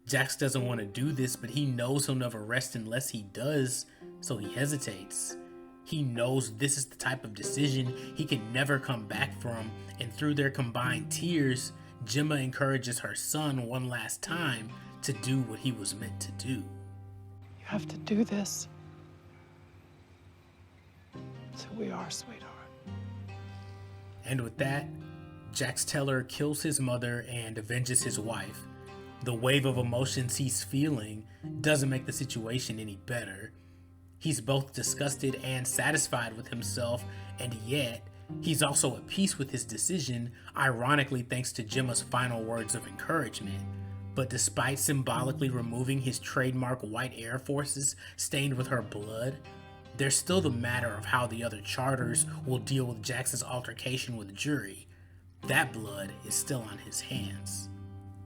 Jax doesn't want to do this, but he knows he'll never rest unless he does, so he hesitates. He knows this is the type of decision he can never come back from, and through their combined tears, Gemma encourages her son one last time to do what he was meant to do. You have to do this. So we are, sweetheart. And with that, Jax Teller kills his mother and avenges his wife. The wave of emotions he's feeling doesn't make the situation any better. He's both disgusted and satisfied with himself, and yet he's also at peace with his decision, ironically thanks to Gemma's final words of encouragement. But despite symbolically removing his trademark white Air Forces stained with her blood, there's still the matter of how the other charters will deal with Jax's altercation with Jury. That blood is still on his hands.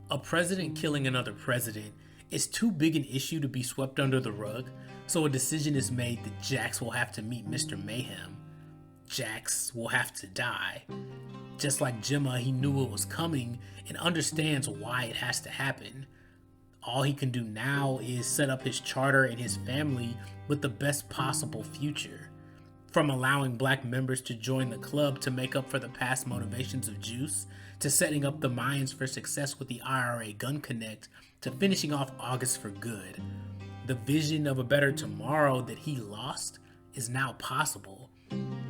A president killing another president is too big an issue to be swept under the rug, so a decision is made that Jax will have to meet Mr. Mayhem. Jax will have to die. Just like Gemma, he knew it was coming and understands why it has to happen. All he can do now is set up his charter and his family with the best possible future. From allowing black members to join the club to make up for the past motivations of Juice, to setting up the Mayans for success with the IRA Gun Connect, to finishing off August for good. The vision of a better tomorrow that he lost is now possible,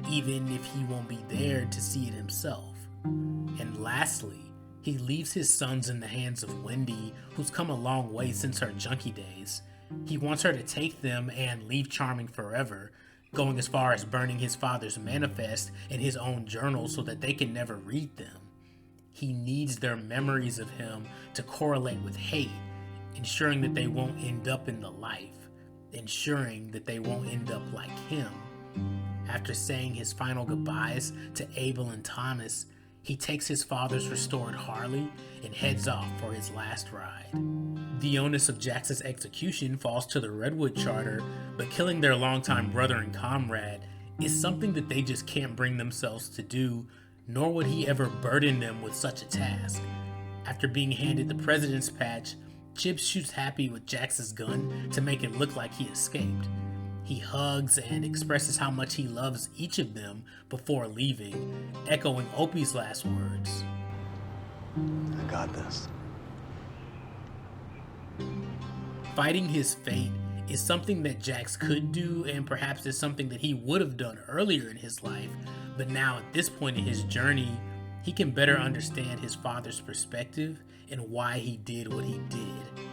even if he won't be there to see it himself. And lastly, he leaves his sons in the hands of Wendy, who's come a long way since her junkie days. He wants her to take them and leave Charming forever, going as far as burning his father's manifest in his own journal so that they can never read them. He needs their memories of him to correlate with hate, ensuring that they won't end up in the life, ensuring that they won't end up like him. After saying his final goodbyes to Abel and Thomas, he takes his father's restored Harley and heads off for his last ride. The onus of Jax's execution falls to the Redwood Charter, but killing their longtime brother and comrade is something that they just can't bring themselves to do, nor would he ever burden them with such a task. After being handed the president's patch, Chips shoots Happy with Jax's gun to make it look like he escaped. He hugs and expresses how much he loves each of them before leaving, echoing Opie's last words. I got this. Fighting his fate is something that Jax could do, and perhaps is something that he would have done earlier in his life, but now at this point in his journey, he can better understand his father's perspective and why he did what he did.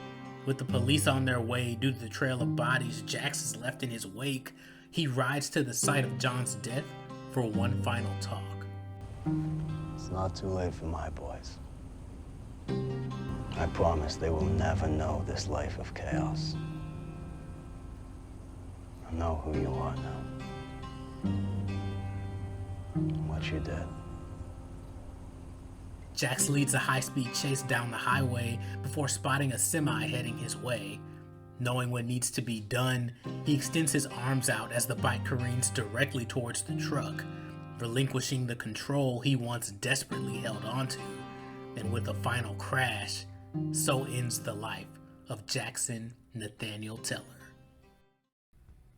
With the police on their way due to the trail of bodies Jax has left in his wake, he rides to the site of John's death for one final talk. It's not too late for my boys. I promise they will never know this life of chaos. I know who you are now. What you did. Jax leads a high-speed chase down the highway before spotting a semi heading his way. Knowing what needs to be done, he extends his arms out as the bike careens directly towards the truck, relinquishing the control he once desperately held onto. And with a final crash, so ends the life of Jackson Nathaniel Teller.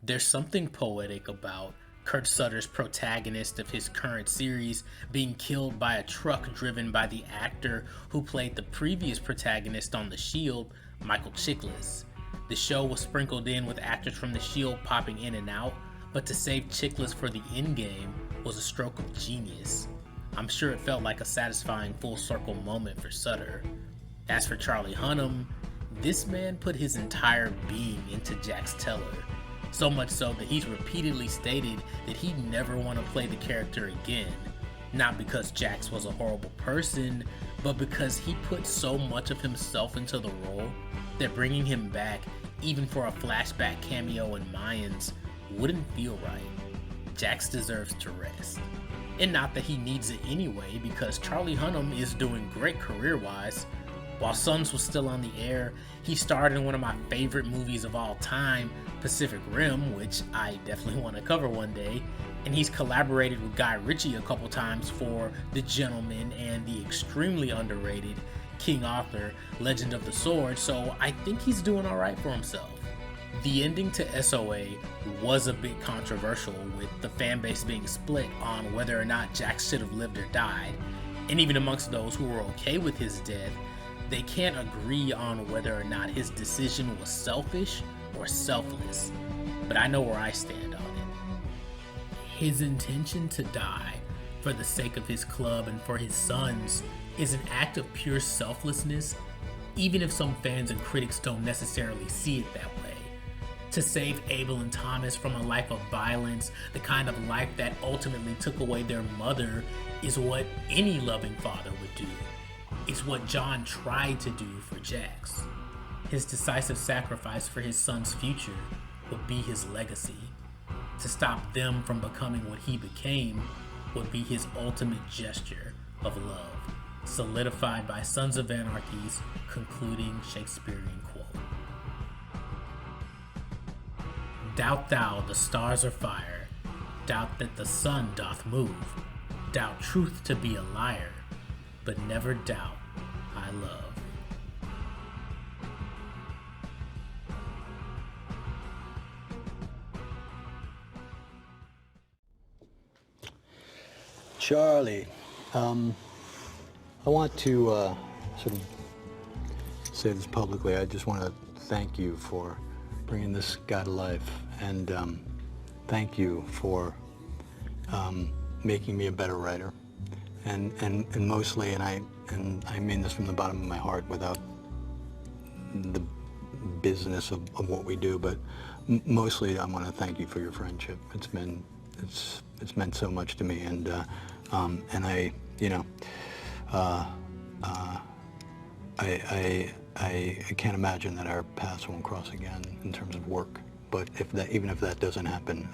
There's something poetic about Kurt Sutter's protagonist of his current series being killed by a truck driven by the actor who played the previous protagonist on The Shield, Michael Chiklis. The show was sprinkled in with actors from The Shield popping in and out, but to save Chiklis for the endgame was a stroke of genius. I'm sure it felt like a satisfying full circle moment for Sutter. As for Charlie Hunnam, this man put his entire being into Jax Teller. So much so that he's repeatedly stated that he'd never want to play the character again. Not because Jax was a horrible person, but because he put so much of himself into the role that bringing him back, even for a flashback cameo in Mayans, wouldn't feel right. Jax deserves to rest. And not that he needs it anyway, because Charlie Hunnam is doing great career-wise. While Sons was still on the air, he starred in one of my favorite movies of all time, Pacific Rim, which I definitely want to cover one day, and he's collaborated with Guy Ritchie a couple times for The Gentleman and the extremely underrated King Arthur, Legend of the Sword, so I think he's doing alright for himself. The ending to SOA was a bit controversial, with the fanbase being split on whether or not Jax should have lived or died, and even amongst those who were okay with his death, they can't agree on whether or not his decision was selfish or selfless, but I know where I stand on it. His intention to die for the sake of his club and for his sons is an act of pure selflessness, even if some fans and critics don't necessarily see it that way. To save Abel and Thomas from a life of violence, the kind of life that ultimately took away their mother, is what any loving father would do. It's what John tried to do for Jax. His decisive sacrifice for his son's future would be his legacy. To stop them from becoming what he became would be his ultimate gesture of love, solidified by Sons of Anarchy's concluding Shakespearean quote. Doubt thou the stars are fire, doubt that the sun doth move, doubt truth to be a liar, but never doubt I love. Charlie, I want to sort of say this publicly. I just want to thank you for bringing this guy to life, and thank you for making me a better writer, and mostly, and I mean this from the bottom of my heart, without the business of what we do, but mostly I want to thank you for your friendship. It's meant so much to me, and I, you know, I can't imagine that our paths won't cross again in terms of work. But even if that doesn't happen,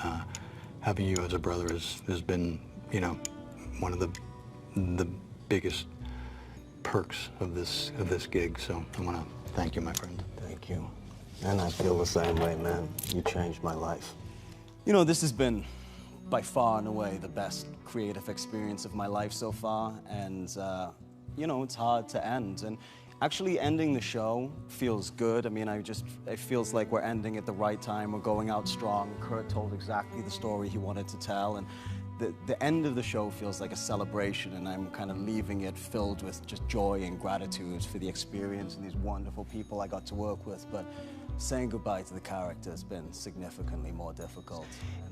having you as a brother has been, you know, one of the biggest perks of this gig. So I want to thank you, my friend. Thank you. And I feel the same way, man. You changed my life. You know, this has been by far and away the best creative experience of my life so far, and you know, it's hard to end. And actually ending the show feels good. I mean, it feels like we're ending at the right time. We're going out strong. Kurt told exactly the story he wanted to tell, and the end of the show feels like a celebration, and I'm kind of leaving it filled with just joy and gratitude for the experience and these wonderful people I got to work with. But saying goodbye to the character has been significantly more difficult.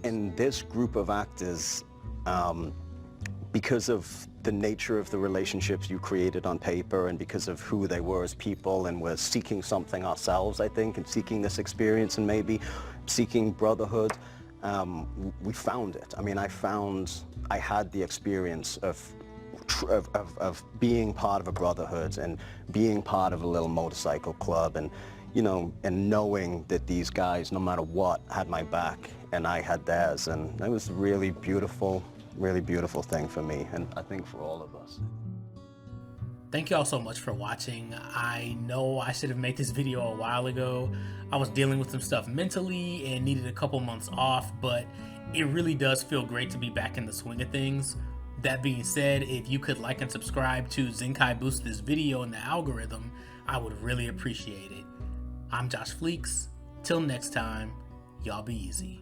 And this group of actors, because of the nature of the relationships you created on paper and because of who they were as people, and we're seeking something ourselves, I think, and seeking this experience and maybe seeking brotherhood, we found it. I mean, I had the experience of being part of a brotherhood and being part of a little motorcycle club, and you know, and knowing that these guys, no matter what, had my back and I had theirs, and it was a really beautiful thing for me, and I think for all of us. Thank you all so much for watching. I know I should have made this video a while ago. I was dealing with some stuff mentally and needed a couple months off, but it really does feel great to be back in the swing of things. That being said, if you could like and subscribe to Zenkai boost this video in the algorithm, I would really appreciate it. I'm Josh Fleeks. Till next time, y'all be easy.